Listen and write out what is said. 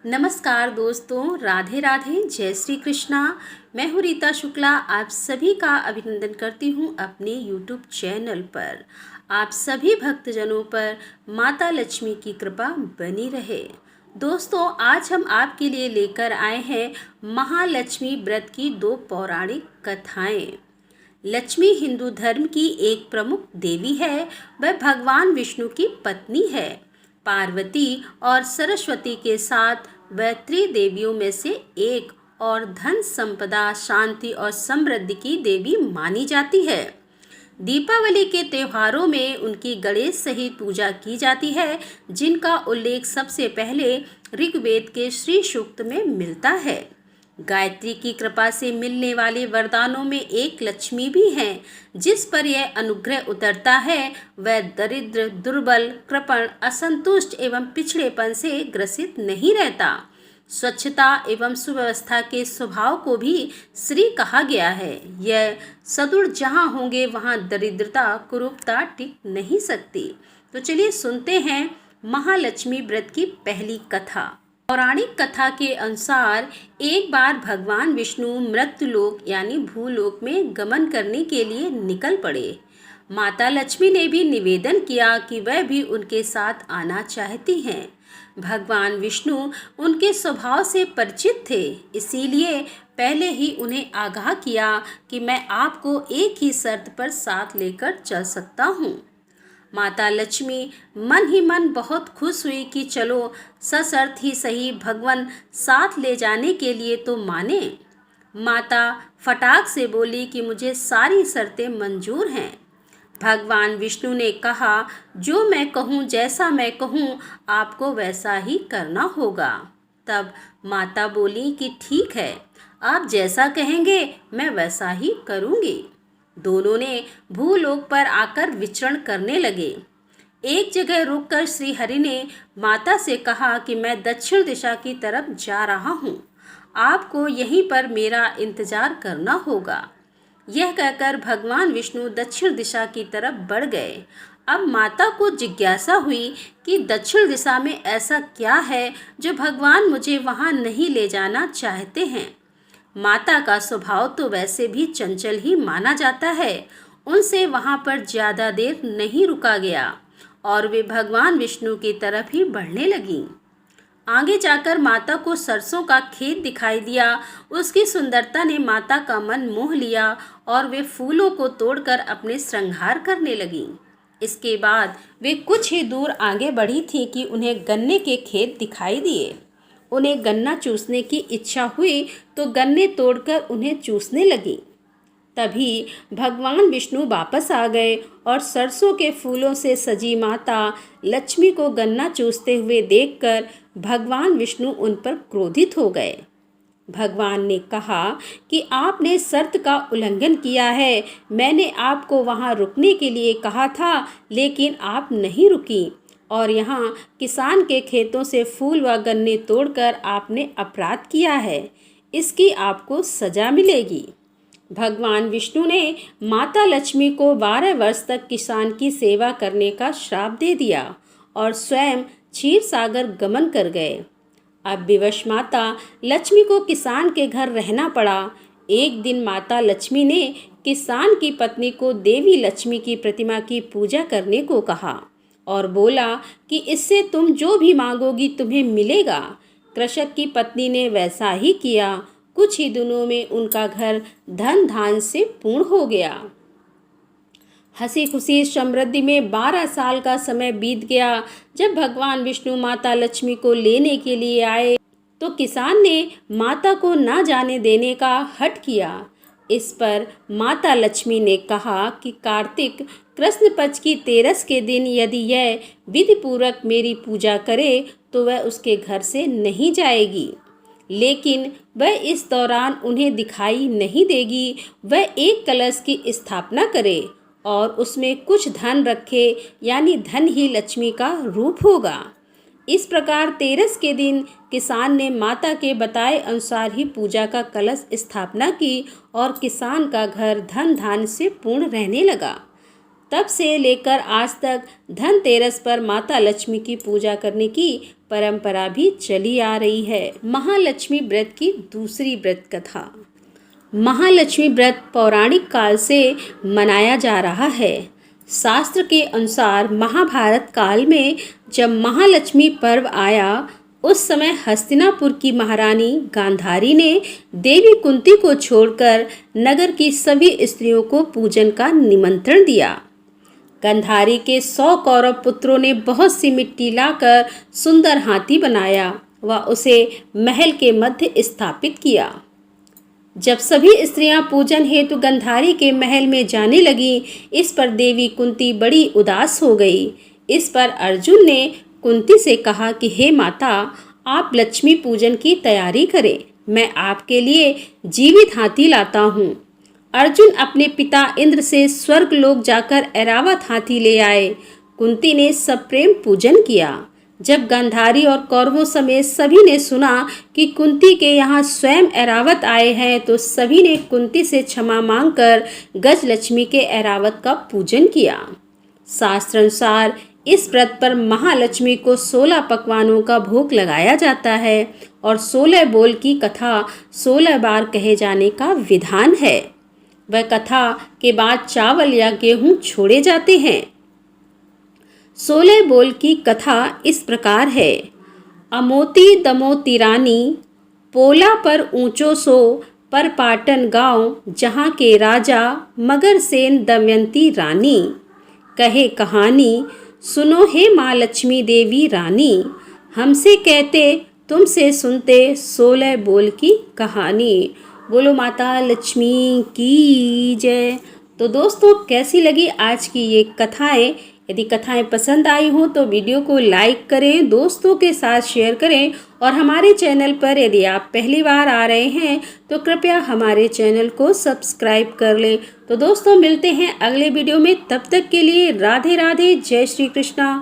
नमस्कार दोस्तों, राधे राधे, जय श्री कृष्णा। मैं हूँ रीता शुक्ला। आप सभी का अभिनंदन करती हूँ अपने YouTube चैनल पर। आप सभी भक्तजनों पर माता लक्ष्मी की कृपा बनी रहे। दोस्तों, आज हम आपके लिए लेकर आए हैं महालक्ष्मी व्रत की 2 पौराणिक कथाएं। लक्ष्मी हिंदू धर्म की एक प्रमुख देवी है। वह भगवान विष्णु की पत्नी है। पार्वती और सरस्वती के साथ वह त्रिदेवियों में से एक और धन संपदा, शांति और समृद्धि की देवी मानी जाती है। दीपावली के त्योहारों में उनकी गणेश सहित पूजा की जाती है, जिनका उल्लेख सबसे पहले ऋग्वेद के श्री सूक्त में मिलता है। गायत्री की कृपा से मिलने वाले वरदानों में एक लक्ष्मी भी है। जिस पर यह अनुग्रह उतरता है वह दरिद्र, दुर्बल, कृपण, असंतुष्ट एवं पिछड़ेपन से ग्रसित नहीं रहता। स्वच्छता एवं सुव्यवस्था के स्वभाव को भी श्री कहा गया है। यह सदृढ़ जहाँ होंगे वहाँ दरिद्रता, कुरूपता टिक नहीं सकती। तो चलिए सुनते हैं महालक्ष्मी व्रत की पहली कथा। पौराणिक कथा के अनुसार एक बार भगवान विष्णु मृत्युलोक यानी भूलोक में गमन करने के लिए निकल पड़े। माता लक्ष्मी ने भी निवेदन किया कि वह भी उनके साथ आना चाहती हैं। भगवान विष्णु उनके स्वभाव से परिचित थे, इसीलिए पहले ही उन्हें आगाह किया कि मैं आपको एक ही शर्त पर साथ लेकर चल सकता हूँ। माता लक्ष्मी मन ही मन बहुत खुश हुई कि चलो सशर्त ही सही, भगवान साथ ले जाने के लिए तो माने। माता फटाक से बोली कि मुझे सारी शर्तें मंजूर हैं। भगवान विष्णु ने कहा, जो मैं कहूँ, जैसा मैं कहूँ, आपको वैसा ही करना होगा। तब माता बोली कि ठीक है, आप जैसा कहेंगे मैं वैसा ही करूँगी। दोनों ने भूलोक पर आकर विचरण करने लगे। एक जगह रुककर श्री हरि ने माता से कहा कि मैं दक्षिण दिशा की तरफ जा रहा हूँ, आपको यहीं पर मेरा इंतजार करना होगा। यह कहकर भगवान विष्णु दक्षिण दिशा की तरफ बढ़ गए। अब माता को जिज्ञासा हुई कि दक्षिण दिशा में ऐसा क्या है जो भगवान मुझे वहाँ नहीं ले जाना चाहते हैं। माता का स्वभाव तो वैसे भी चंचल ही माना जाता है। उनसे वहाँ पर ज़्यादा देर नहीं रुका गया और वे भगवान विष्णु की तरफ ही बढ़ने लगीं। आगे जाकर माता को सरसों का खेत दिखाई दिया। उसकी सुंदरता ने माता का मन मोह लिया और वे फूलों को तोड़कर अपने श्रृंगार करने लगीं। इसके बाद वे कुछ ही दूर आगे बढ़ी थी कि उन्हें गन्ने के खेत दिखाई दिए। उन्हें गन्ना चूसने की इच्छा हुई तो गन्ने तोड़कर उन्हें चूसने लगी। तभी भगवान विष्णु वापस आ गए और सरसों के फूलों से सजी माता लक्ष्मी को गन्ना चूसते हुए देखकर भगवान विष्णु उन पर क्रोधित हो गए। भगवान ने कहा कि आपने शर्त का उल्लंघन किया है। मैंने आपको वहाँ रुकने के लिए कहा था, लेकिन आप नहीं रुकी और यहाँ किसान के खेतों से फूल व गन्ने तोड़कर आपने अपराध किया है। इसकी आपको सजा मिलेगी। भगवान विष्णु ने माता लक्ष्मी को 12 वर्ष तक किसान की सेवा करने का श्राप दे दिया और स्वयं क्षीर सागर गमन कर गए। अब विवश माता लक्ष्मी को किसान के घर रहना पड़ा। एक दिन माता लक्ष्मी ने किसान की पत्नी को देवी लक्ष्मी की प्रतिमा की पूजा करने को कहा और बोला कि इससे तुम जो भी मांगोगी तुम्हें मिलेगा। कृषक की पत्नी ने वैसा ही किया। कुछ ही दिनों में उनका घर धन धान से पूर्ण हो गया। हंसी खुशी समृद्धि में 12 साल का समय बीत गया। जब भगवान विष्णु माता लक्ष्मी को लेने के लिए आए तो किसान ने माता को ना जाने देने का हठ किया। इस पर माता लक्ष्मी ने कहा कि कार्तिक कृष्ण पक्ष की 13 के दिन यदि यह विधि पूर्वक मेरी पूजा करे तो वह उसके घर से नहीं जाएगी, लेकिन वह इस दौरान उन्हें दिखाई नहीं देगी। वह एक कलश की स्थापना करे और उसमें कुछ धन रखे, यानी धन ही लक्ष्मी का रूप होगा। इस प्रकार 13 के दिन किसान ने माता के बताए अनुसार ही पूजा का कलश स्थापना की और किसान का घर धन धान से पूर्ण रहने लगा। तब से लेकर आज तक धनतेरस पर माता लक्ष्मी की पूजा करने की परंपरा भी चली आ रही है। महालक्ष्मी व्रत की दूसरी व्रत कथा। महालक्ष्मी व्रत पौराणिक काल से मनाया जा रहा है। शास्त्र के अनुसार महाभारत काल में जब महालक्ष्मी पर्व आया, उस समय हस्तिनापुर की महारानी गांधारी ने देवी कुंती को छोड़कर नगर की सभी स्त्रियों को पूजन का निमंत्रण दिया। गांधारी के 100 कौरव पुत्रों ने बहुत सी मिट्टी लाकर सुंदर हाथी बनाया व उसे महल के मध्य स्थापित किया। जब सभी स्त्रियां पूजन हेतु गांधारी के महल में जाने लगी, इस पर देवी कुंती बड़ी उदास हो गई। इस पर अर्जुन ने कुंती से कहा कि हे माता, आप लक्ष्मी पूजन की तैयारी करें, मैं आपके लिए जीवित हाथी लाता हूँ। अर्जुन अपने पिता इंद्र से स्वर्ग लोक जाकर ऐरावत हाथी ले आए। कुंती ने सप्रेम पूजन किया। जब गांधारी और कौरवों समेत सभी ने सुना कि कुंती के यहाँ स्वयं ऐरावत आए हैं, तो सभी ने कुंती से क्षमा मांगकर गजलक्ष्मी के ऐरावत का पूजन किया। शास्त्रानुसार इस व्रत पर महालक्ष्मी को 16 पकवानों का भोग लगाया जाता है और 16 बोल की कथा 16 बार कहे जाने का विधान है। वह कथा के बाद चावल या गेहूं छोड़े जाते हैं। 16 बोल की कथा इस प्रकार है। अमोती दमोती रानी, पोला पर ऊंचो सो, पर पाटन गाँव जहाँ के राजा मगर सेन दमयंती रानी। कहे कहानी सुनो हे माँ लक्ष्मी देवी रानी, हमसे कहते तुमसे सुनते 16 बोल की कहानी। बोलो माता लक्ष्मी की जय। तो दोस्तों, कैसी लगी आज की ये कथाएं? यदि कथाएं पसंद आई हो तो वीडियो को लाइक करें, दोस्तों के साथ शेयर करें और हमारे चैनल पर यदि आप पहली बार आ रहे हैं तो कृपया हमारे चैनल को सब्सक्राइब कर लें। तो दोस्तों, मिलते हैं अगले वीडियो में। तब तक के लिए राधे राधे, जय श्री कृष्णा।